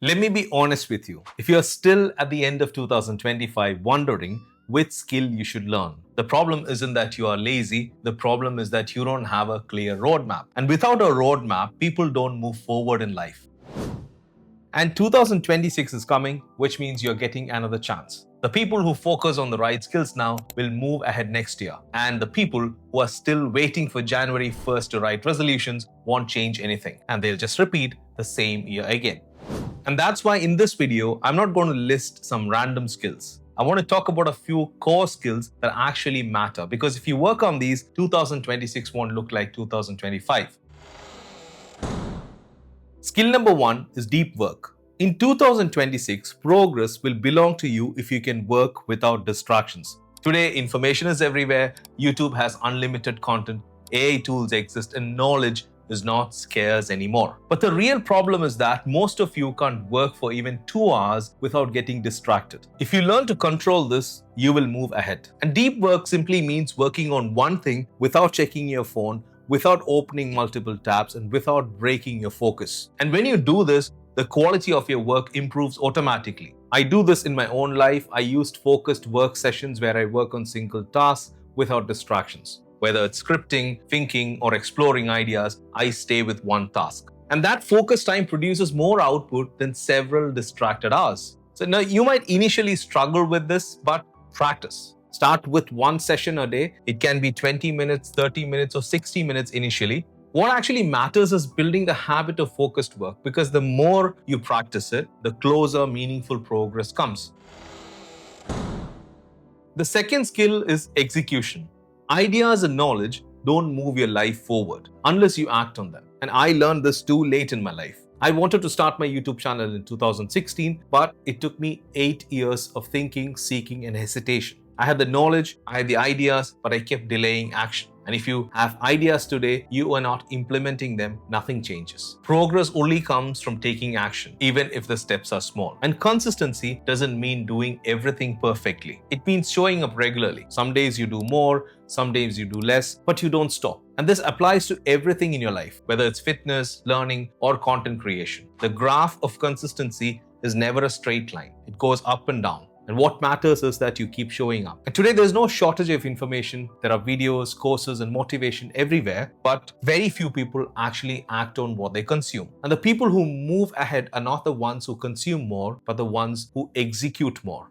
Let me be honest with you. If you're still at the end of 2025 wondering which skill you should learn, the problem isn't that you are lazy, the problem is that you don't have a clear roadmap. And without a roadmap, people don't move forward in life. And 2026 is coming, which means you're getting another chance. The people who focus on the right skills now will move ahead next year. And the people who are still waiting for January 1st to write resolutions won't change anything. And they'll just repeat the same year again. And that's why in this video, I'm not going to list some random skills. I want to talk about a few core skills that actually matter, because if you work on these, 2026 won't look like 2025. Skill number 1 is deep work. In 2026, progress will belong to you if you can work without distractions. Today, information is everywhere, YouTube has unlimited content, AI tools exist, and knowledge is not scarce anymore. But the real problem is that most of you can't work for even 2 hours without getting distracted. If you learn to control this, you will move ahead. And deep work simply means working on one thing without checking your phone, without opening multiple tabs, and without breaking your focus. And when you do this, the quality of your work improves automatically. I do this in my own life. I used focused work sessions where I work on single tasks without distractions. Whether it's scripting, thinking, or exploring ideas, I stay with one task. And that focus time produces more output than several distracted hours. So now you might initially struggle with this, but practice. Start with one session a day. It can be 20 minutes, 30 minutes, or 60 minutes initially. What actually matters is building the habit of focused work, because the more you practice it, the closer meaningful progress comes. The second skill is execution. Ideas and knowledge don't move your life forward unless you act on them. And I learned this too late in my life. I wanted to start my YouTube channel in 2016, but it took me 8 years of thinking, seeking, and hesitation. I had the knowledge, I had the ideas, but I kept delaying action. And if you have ideas today, you are not implementing them, nothing changes. Progress only comes from taking action, even if the steps are small. And consistency doesn't mean doing everything perfectly. It means showing up regularly. Some days you do more, some days you do less, but you don't stop. And this applies to everything in your life, whether it's fitness, learning, or content creation. The graph of consistency is never a straight line. It goes up and down. And what matters is that you keep showing up. And today there's no shortage of information. There are videos, courses, and motivation everywhere, but very few people actually act on what they consume. And the people who move ahead are not the ones who consume more, but the ones who execute more.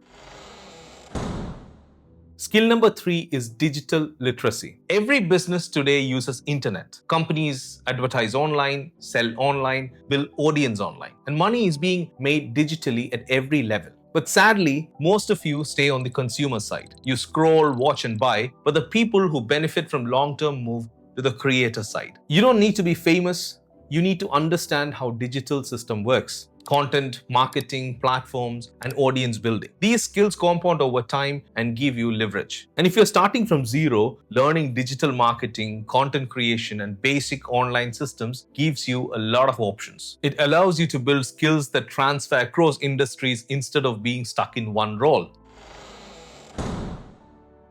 Skill number 3 is digital literacy. Every business today uses internet. Companies advertise online, sell online, build audience online, and money is being made digitally at every level. But sadly, most of you stay on the consumer side. You scroll, watch, and buy, but the people who benefit from long-term move to the creator side. You don't need to be famous. You need to understand how digital system works. Content, marketing, platforms, and audience building. These skills compound over time and give you leverage. And if you're starting from zero, learning digital marketing, content creation, and basic online systems gives you a lot of options. It allows you to build skills that transfer across industries instead of being stuck in one role.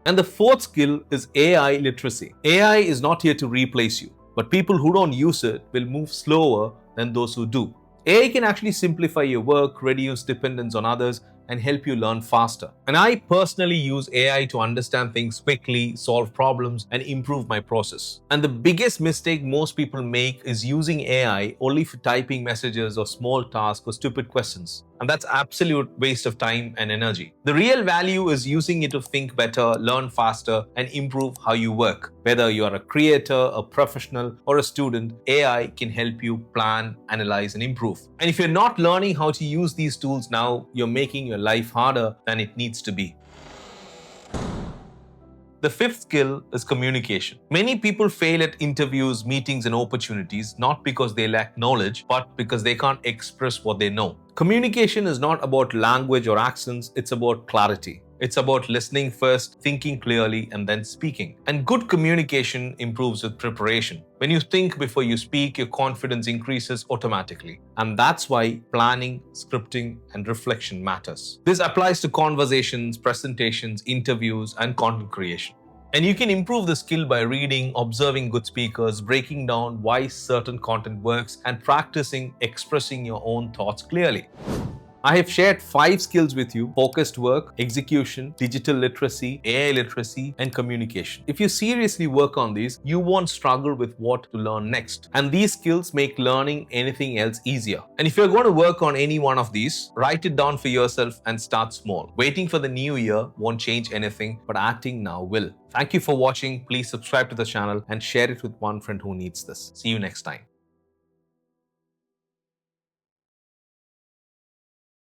And the fourth skill is AI literacy. AI is not here to replace you, but people who don't use it will move slower than those who do. AI can actually simplify your work, reduce dependence on others, and help you learn faster. And I personally use AI to understand things quickly, solve problems, and improve my process. And the biggest mistake most people make is using AI only for typing messages or small tasks or stupid questions. And that's absolute waste of time and energy. The real value is using it to think better, learn faster, and improve how you work. Whether you are a creator, a professional, or a student, AI can help you plan, analyze, and improve. And if you're not learning how to use these tools now, you're making your life harder than it needs to be. The fifth skill is communication. Many people fail at interviews, meetings, and opportunities not because they lack knowledge, but because they can't express what they know. Communication is not about language or accents, it's about clarity. It's about listening first, thinking clearly, and then speaking. And good communication improves with preparation. When you think before you speak, your confidence increases automatically. And that's why planning, scripting, and reflection matters. This applies to conversations, presentations, interviews, and content creation. And you can improve the skill by reading, observing good speakers, breaking down why certain content works, and practicing expressing your own thoughts clearly. I have shared 5 skills with you: focused work, execution, digital literacy, AI literacy, and communication. If you seriously work on these, you won't struggle with what to learn next. And these skills make learning anything else easier. And if you're going to work on any one of these, write it down for yourself and start small. Waiting for the new year won't change anything, but acting now will. Thank you for watching. Please subscribe to the channel and share it with one friend who needs this. See you next time.